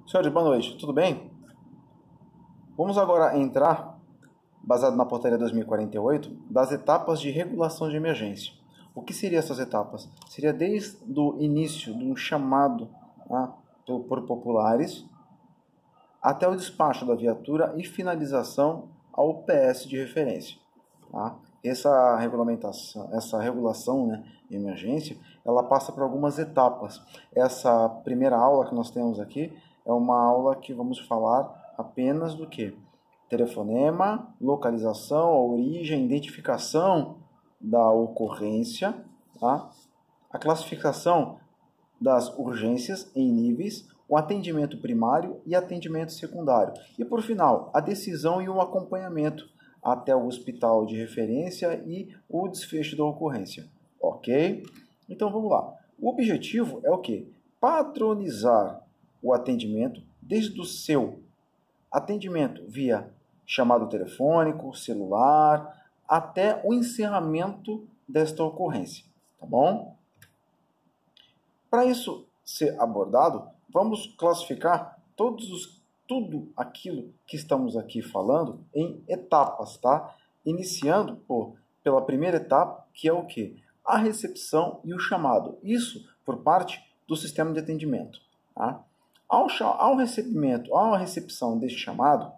Senhores, boa noite, tudo bem? Vamos agora entrar, baseado na portaria 2048, das etapas de regulação de emergência. O que seriam essas etapas? Seria desde o início de um chamado por populares até o despacho da viatura e finalização ao PS de referência. Tá? Essa regulação de emergência, ela passa por algumas etapas. Essa primeira aula que nós temos aqui é uma aula que vamos falar apenas do que? Telefonema, localização, a origem, identificação da ocorrência, tá? A classificação das urgências em níveis, o atendimento primário e atendimento secundário. E por final, a decisão e o acompanhamento até o hospital de referência e o desfecho da ocorrência. Ok? Então vamos lá. O objetivo é o quê? Padronizar o atendimento desde o seu atendimento via chamado telefônico, celular, até o encerramento desta ocorrência. Tá bom? Para isso ser abordado, vamos classificar tudo aquilo que estamos aqui falando em etapas, tá? Iniciando pela primeira etapa, que é o quê? A recepção e o chamado. Isso por parte do sistema de atendimento. Tá? Ao recepção deste chamado,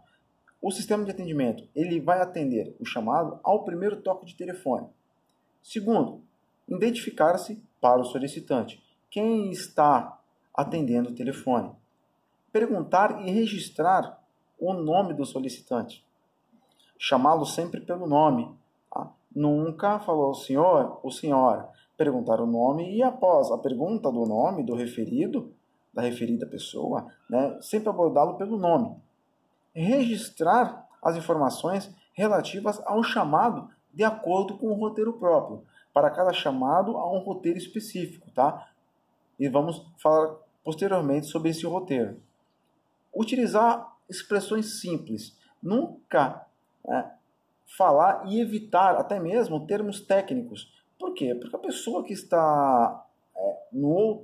o sistema de atendimento ele vai atender o chamado ao primeiro toque de telefone. Segundo, identificar-se para o solicitante quem está atendendo o telefone. Perguntar e registrar o nome do solicitante. Chamá-lo sempre pelo nome. Tá? Nunca falou o senhor ou senhora. Perguntar o nome e após a pergunta do nome do referido, da referida pessoa, sempre abordá-lo pelo nome. Registrar as informações relativas ao chamado de acordo com o roteiro próprio. Para cada chamado há um roteiro específico, tá? E vamos falar posteriormente sobre esse roteiro. Utilizar expressões simples. Nunca falar e evitar até mesmo termos técnicos. Por quê? Porque a pessoa que está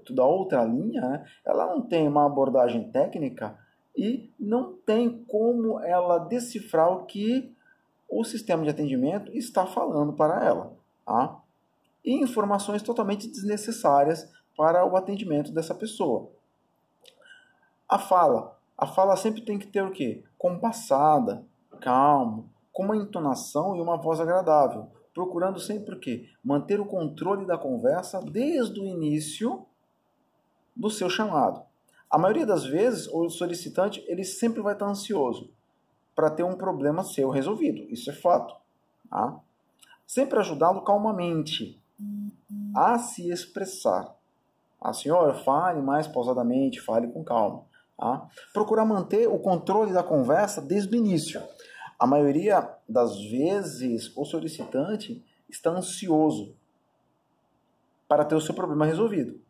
da outra linha, ela não tem uma abordagem técnica e não tem como ela decifrar o que o sistema de atendimento está falando para ela. Tá? E informações totalmente desnecessárias para o atendimento dessa pessoa. A fala sempre tem que ter o quê? Compassada, calmo, com uma entonação e uma voz agradável, procurando sempre o quê? Manter o controle da conversa desde o início do seu chamado. A maioria das vezes, o solicitante ele sempre vai estar ansioso para ter um problema seu resolvido. Isso é fato. Tá? Sempre ajudá-lo calmamente a se expressar. Senhora, fale mais pausadamente, fale com calma. Tá? Procurar manter o controle da conversa desde o início. A maioria das vezes, o solicitante está ansioso para ter o seu problema resolvido.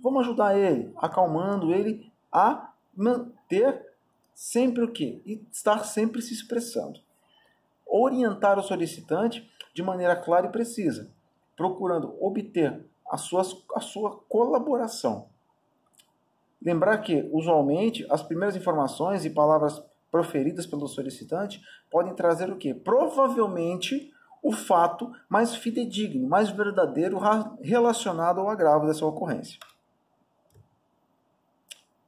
Vamos ajudar ele, acalmando ele a manter sempre o quê? E estar sempre se expressando. Orientar o solicitante de maneira clara e precisa, procurando obter a sua colaboração. Lembrar que, usualmente, as primeiras informações e palavras proferidas pelo solicitante podem trazer o quê? Provavelmente o fato mais fidedigno, mais verdadeiro relacionado ao agravo dessa ocorrência.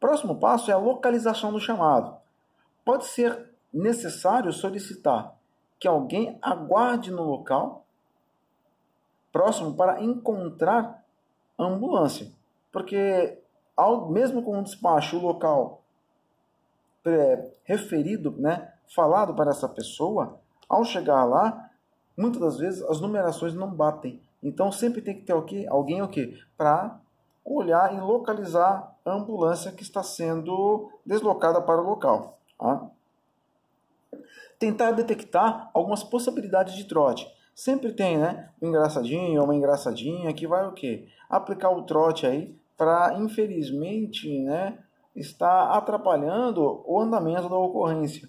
Próximo passo é a localização do chamado. Pode ser necessário solicitar que alguém aguarde no local próximo para encontrar a ambulância. Porque, mesmo com o despacho, o local referido, falado para essa pessoa, ao chegar lá, muitas das vezes as numerações não batem. Então sempre tem que ter alguém para olhar e localizar a ambulância que está sendo deslocada para o local. Tá? Tentar detectar algumas possibilidades de trote. Sempre tem um engraçadinho ou uma engraçadinha que vai aplicar o trote aí para, infelizmente, estar atrapalhando o andamento da ocorrência.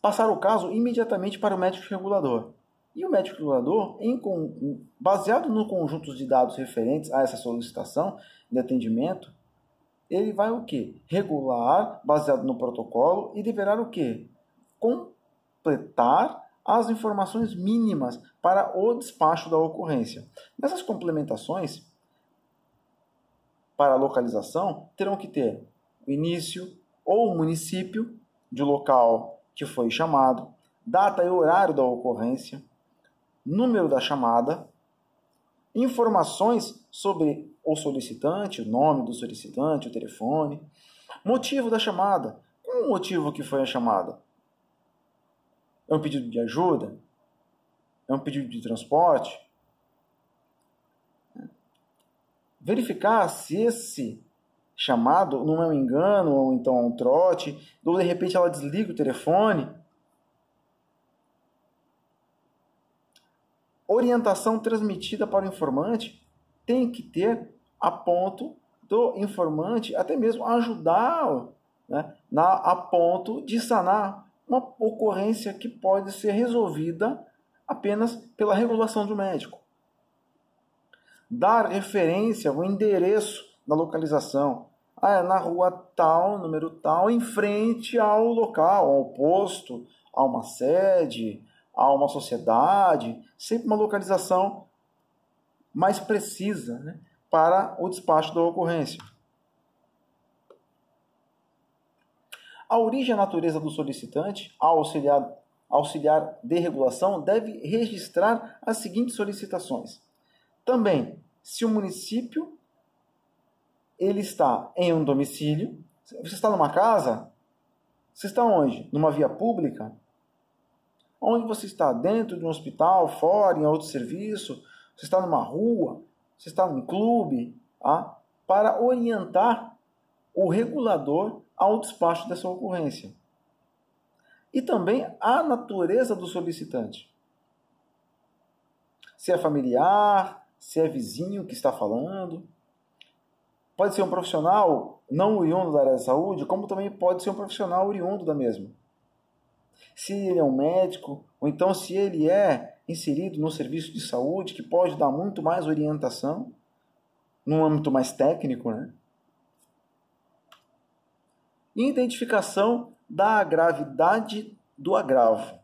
Passar o caso imediatamente para o médico regulador. E o médico regulador, baseado no conjunto de dados referentes a essa solicitação de atendimento, ele vai o quê? Regular, baseado no protocolo, e deverá o quê? Completar as informações mínimas para o despacho da ocorrência. Nessas complementações, para a localização, terão que ter o início ou o município de local que foi chamado, data e horário da ocorrência, número da chamada, informações sobre o solicitante, o nome do solicitante, o telefone, motivo da chamada. Qual o motivo que foi a chamada? É um pedido de ajuda? É um pedido de transporte? Verificar se esse chamado não é um engano ou então é um trote, ou de repente ela desliga o telefone. Orientação transmitida para o informante tem que ter a ponto do informante até mesmo ajudá-lo, né, a ponto de sanar uma ocorrência que pode ser resolvida apenas pela regulação do médico. Dar referência ao endereço da localização. É na rua tal, número tal, em frente ao local, ao posto, a uma sede, a uma sociedade, sempre uma localização mais precisa, né, para o despacho da ocorrência. A origem e a natureza do solicitante, ao auxiliar de regulação, deve registrar as seguintes solicitações. Também, se o município ele está em um domicílio, você está numa casa, você está onde? Numa via pública? Onde você está? Dentro de um hospital, fora, em outro serviço? Você está numa rua? Você está num clube? Tá? Para orientar o regulador ao despacho dessa ocorrência. E também a natureza do solicitante. Se é familiar, se é vizinho que está falando. Pode ser um profissional não oriundo da área da saúde, como também pode ser um profissional oriundo da mesma. Se ele é um médico, ou então se ele é inserido no serviço de saúde, que pode dar muito mais orientação, num âmbito mais técnico, né? E identificação da gravidade do agravo.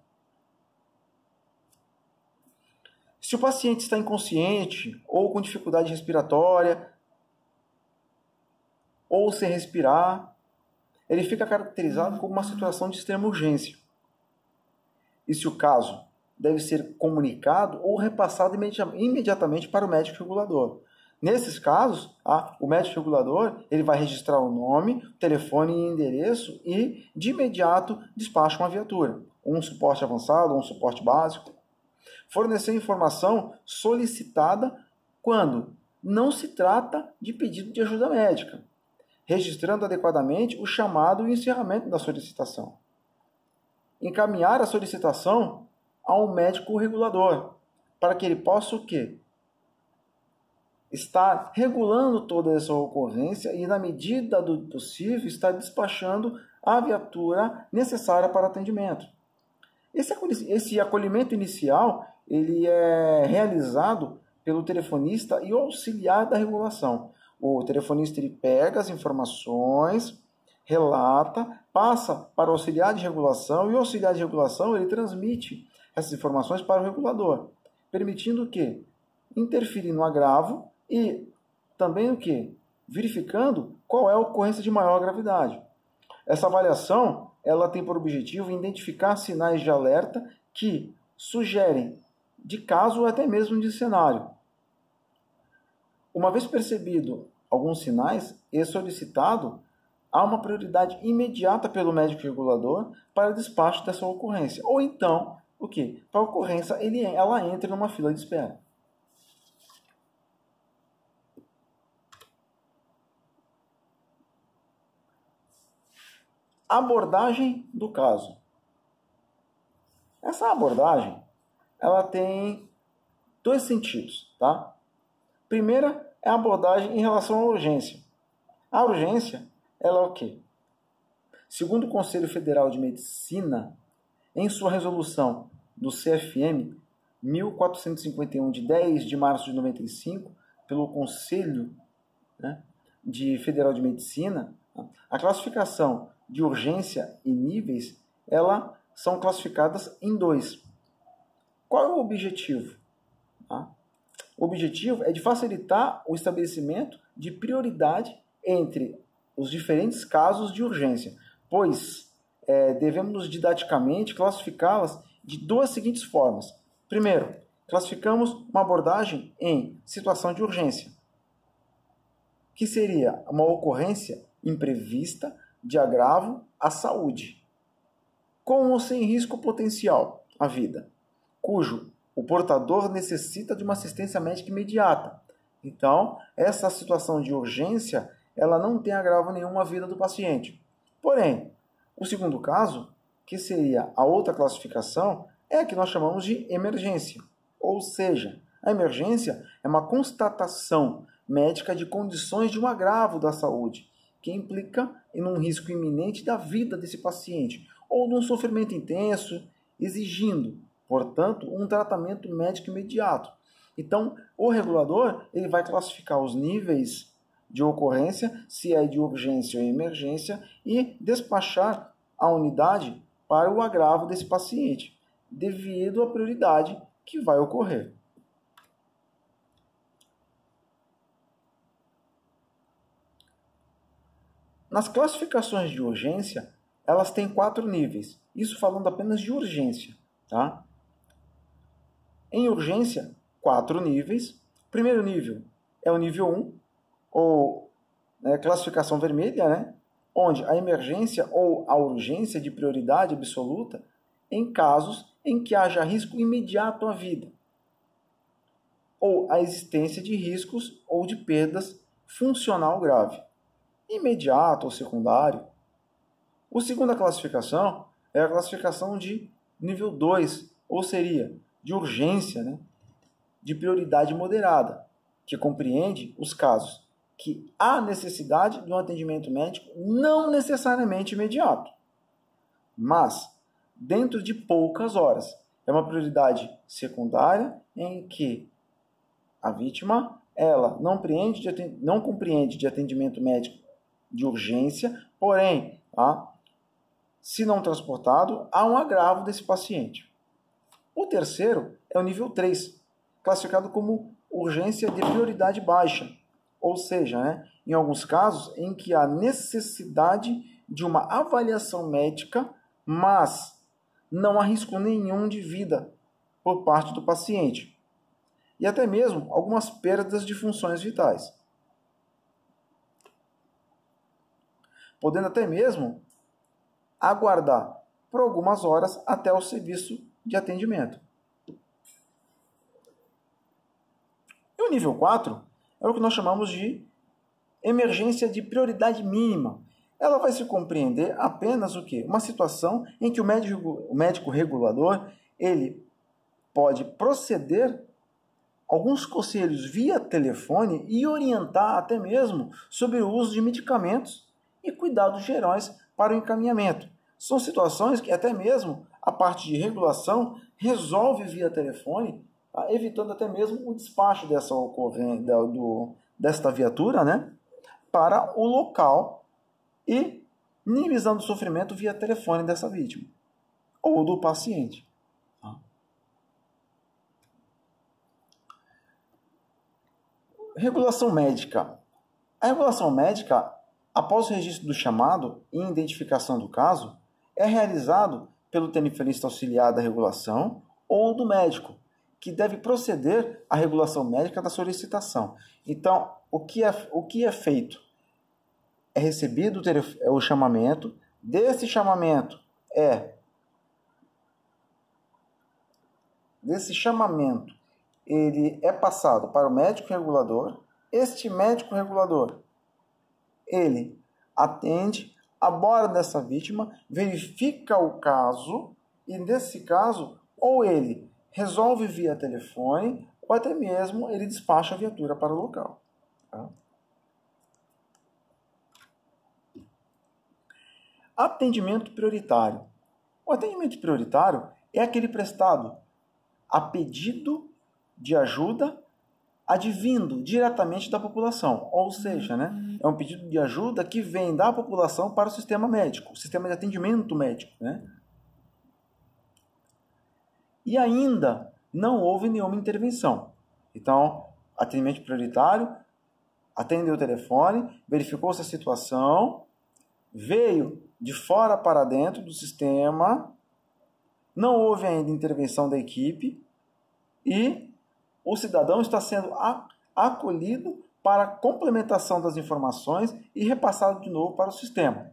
Se o paciente está inconsciente ou com dificuldade respiratória, ou sem respirar, ele fica caracterizado como uma situação de extrema urgência. E se o caso deve ser comunicado ou repassado imediatamente para o médico regulador. Nesses casos, o médico regulador ele vai registrar o nome, telefone e endereço e, de imediato, despacha uma viatura, um suporte avançado, um suporte básico. Fornecer informação solicitada quando não se trata de pedido de ajuda médica, registrando adequadamente o chamado e o encerramento da solicitação. Encaminhar a solicitação ao médico regulador, para que ele possa o quê? Estar regulando toda essa ocorrência e, na medida do possível, estar despachando a viatura necessária para atendimento. Esse acolhimento inicial ele é realizado pelo telefonista e o auxiliar da regulação. O telefonista ele pega as informações, relata, passa para o auxiliar de regulação e o auxiliar de regulação ele transmite essas informações para o regulador, permitindo o quê? Interferir no agravo e também o quê? Verificando qual é a ocorrência de maior gravidade. Essa avaliação ela tem por objetivo identificar sinais de alerta que sugerem de caso ou até mesmo de cenário. Uma vez percebido alguns sinais e solicitado, há uma prioridade imediata pelo médico regulador para o despacho dessa ocorrência. Ou então, o quê? Para a ocorrência, ela entra numa fila de espera. Abordagem do caso. Essa abordagem, ela tem dois sentidos, tá? Primeira é a abordagem em relação à urgência. A urgência, ela é o quê? Segundo o Conselho Federal de Medicina, em sua resolução do CFM 1451 de 10 de março de 95, pelo Conselho, né, Federal de Medicina, a classificação de urgência e níveis, elas são classificadas em 2. Qual é o objetivo? O objetivo é de facilitar o estabelecimento de prioridade entre os diferentes casos de urgência, pois devemos didaticamente classificá-las de 2 seguintes formas. Primeiro, classificamos uma abordagem em situação de urgência, que seria uma ocorrência imprevista de agravo à saúde, com ou sem risco potencial à vida, cujo o portador necessita de uma assistência médica imediata. Então, essa situação de urgência, ela não tem agravo nenhum à vida do paciente. Porém, o segundo caso, que seria a outra classificação, é a que nós chamamos de emergência. Ou seja, a emergência é uma constatação médica de condições de um agravo da saúde, que implica em um risco iminente da vida desse paciente, ou de um sofrimento intenso, exigindo, portanto, um tratamento médico imediato. Então, o regulador ele vai classificar os níveis de ocorrência, se é de urgência ou emergência, e despachar a unidade para o agravo desse paciente, devido à prioridade que vai ocorrer. Nas classificações de urgência, elas têm 4 níveis. Isso falando apenas de urgência, tá? Em urgência, 4 níveis. O primeiro nível é o nível 1, ou classificação vermelha, onde a emergência ou a urgência de prioridade absoluta em casos em que haja risco imediato à vida, ou a existência de riscos ou de perdas funcional grave, imediato ou secundário. A segunda classificação é a classificação de nível 2, ou seria de urgência, de prioridade moderada, que compreende os casos que há necessidade de um atendimento médico não necessariamente imediato, mas dentro de poucas horas. É uma prioridade secundária em que a vítima ela não compreende de atendimento médico de urgência, porém, se não transportado, há um agravo desse paciente. O terceiro é o nível 3, classificado como urgência de prioridade baixa, ou seja, em alguns casos em que há necessidade de uma avaliação médica, mas não há risco nenhum de vida por parte do paciente, e até mesmo algumas perdas de funções vitais, podendo até mesmo aguardar por algumas horas até o serviço de atendimento. E o nível 4 é o que nós chamamos de emergência de prioridade mínima. Ela vai se compreender apenas o quê? Uma situação em que o médico regulador ele pode proceder alguns conselhos via telefone e orientar até mesmo sobre o uso de medicamentos e cuidados gerais para o encaminhamento. São situações que até mesmo a parte de regulação resolve via telefone, evitando até mesmo o despacho desta viatura, para o local e minimizando o sofrimento via telefone dessa vítima ou do paciente. Regulação médica. A regulação médica, após o registro do chamado e identificação do caso, é realizado pelo telefonista auxiliar da regulação ou do médico, que deve proceder à regulação médica da solicitação. Então, o que é feito? É recebido o chamamento, desse chamamento ele é passado para o médico regulador. Este médico regulador, ele atende, aborda essa vítima, verifica o caso e, nesse caso, ou ele resolve via telefone ou até mesmo ele despacha a viatura para o local. Atendimento prioritário. O atendimento prioritário é aquele prestado a pedido de ajuda advindo diretamente da população, ou seja, né, é um pedido de ajuda que vem da população para o sistema médico, o sistema de atendimento médico, né? E ainda não houve nenhuma intervenção. Então, atendimento prioritário, atendeu o telefone, verificou-se a situação, veio de fora para dentro do sistema, não houve ainda intervenção da equipe e o cidadão está sendo acolhido para complementação das informações e repassado de novo para o sistema.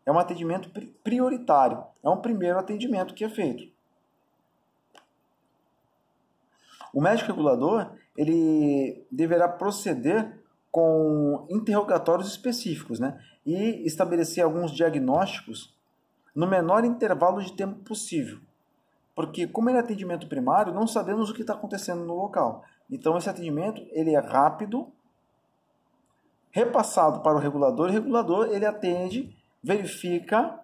É um atendimento prioritário, é um primeiro atendimento que é feito. O médico regulador, ele deverá proceder com interrogatórios específicos, né? E estabelecer alguns diagnósticos no menor intervalo de tempo possível. Porque, como ele é atendimento primário, não sabemos o que está acontecendo no local. Então, esse atendimento ele é rápido, repassado para o regulador ele atende, verifica,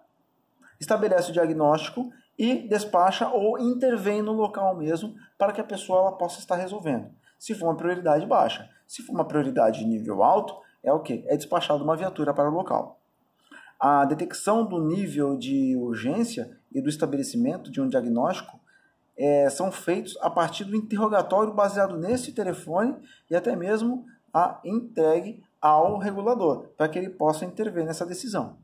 estabelece o diagnóstico e despacha ou intervém no local mesmo para que a pessoa ela possa estar resolvendo. Se for uma prioridade baixa. Se for uma prioridade de nível alto, é o quê? É despachado uma viatura para o local. A detecção do nível de urgência e do estabelecimento de um diagnóstico são feitos a partir do interrogatório baseado nesse telefone e até mesmo a entregue ao regulador, para que ele possa intervir nessa decisão.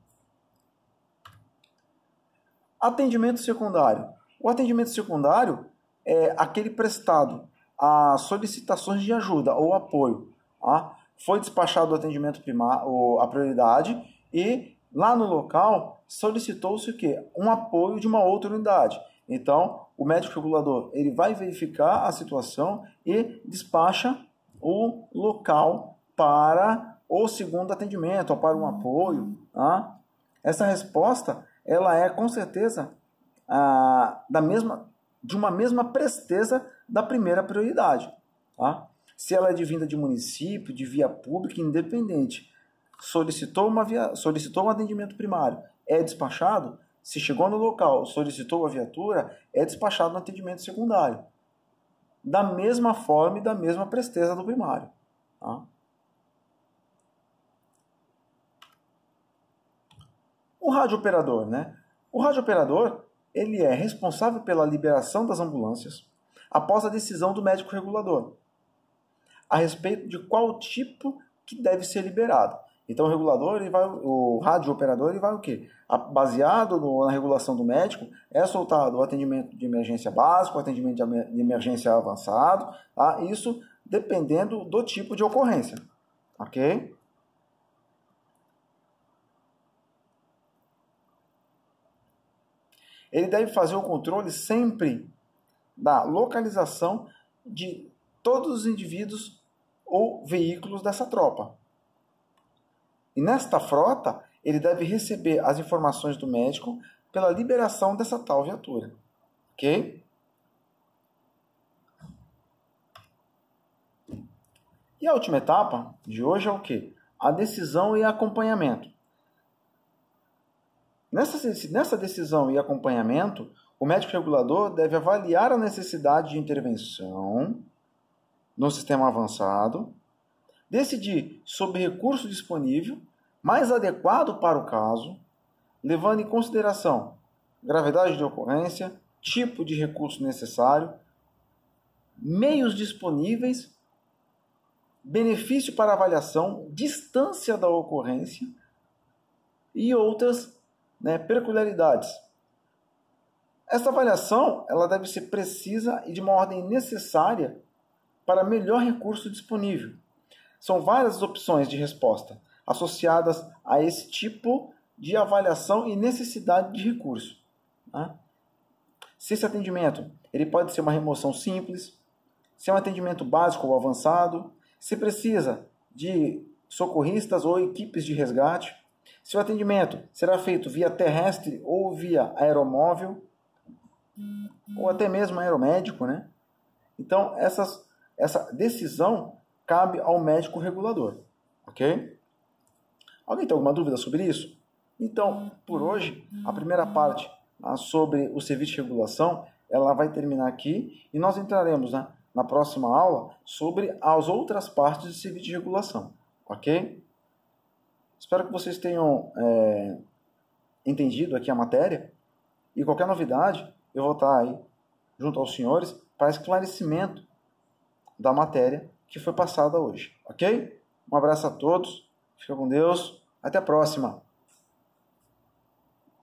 Atendimento secundário. O atendimento secundário é aquele prestado a solicitações de ajuda ou apoio. Tá? Foi despachado o atendimento primário, a prioridade, e lá no local solicitou-se o quê? Um apoio de uma outra unidade. Então, o médico regulador ele vai verificar a situação e despacha o local para o segundo atendimento, ou para um apoio. Tá? Essa resposta ela é com certeza de uma mesma presteza da primeira prioridade. Tá? Se ela é advinda de município, de via pública, independente, solicitou um atendimento primário, é despachado. Se chegou no local, solicitou a viatura, é despachado no atendimento secundário. Da mesma forma e da mesma presteza do primário. Tá? O radiooperador, né? O radiooperador, ele é responsável pela liberação das ambulâncias após a decisão do médico regulador a respeito de qual tipo que deve ser liberado. Então o radiooperador ele vai o quê? Baseado na regulação do médico, é soltado o atendimento de emergência básico, o atendimento de emergência avançado, tá? Isso dependendo do tipo de ocorrência, ok? Ele deve fazer o controle sempre da localização de todos os indivíduos ou veículos dessa tropa. E nesta frota, ele deve receber as informações do médico pela liberação dessa tal viatura. Ok? E a última etapa de hoje é o quê? A decisão e acompanhamento. Nessa decisão e acompanhamento, o médico regulador deve avaliar a necessidade de intervenção no sistema avançado, decidir sobre recurso disponível mais adequado para o caso, levando em consideração gravidade de ocorrência, tipo de recurso necessário, meios disponíveis, benefício para avaliação, distância da ocorrência e outras peculiaridades. Essa avaliação ela deve ser precisa e de uma ordem necessária para melhor recurso disponível. São várias opções de resposta associadas a esse tipo de avaliação e necessidade de recurso. Né? Se esse atendimento ele pode ser uma remoção simples, se é um atendimento básico ou avançado, se precisa de socorristas ou equipes de resgate, se o atendimento será feito via terrestre ou via aeromóvel, ou até mesmo aeromédico, né? Então, essa decisão cabe ao médico regulador, ok? Alguém tem alguma dúvida sobre isso? Então, por hoje, a primeira parte sobre o serviço de regulação, ela vai terminar aqui e nós entraremos na próxima aula sobre as outras partes do serviço de regulação, ok? Espero que vocês tenham entendido aqui a matéria e qualquer novidade eu vou estar aí junto aos senhores para esclarecimento da matéria que foi passada hoje, ok? Um abraço a todos, fica com Deus, até a próxima!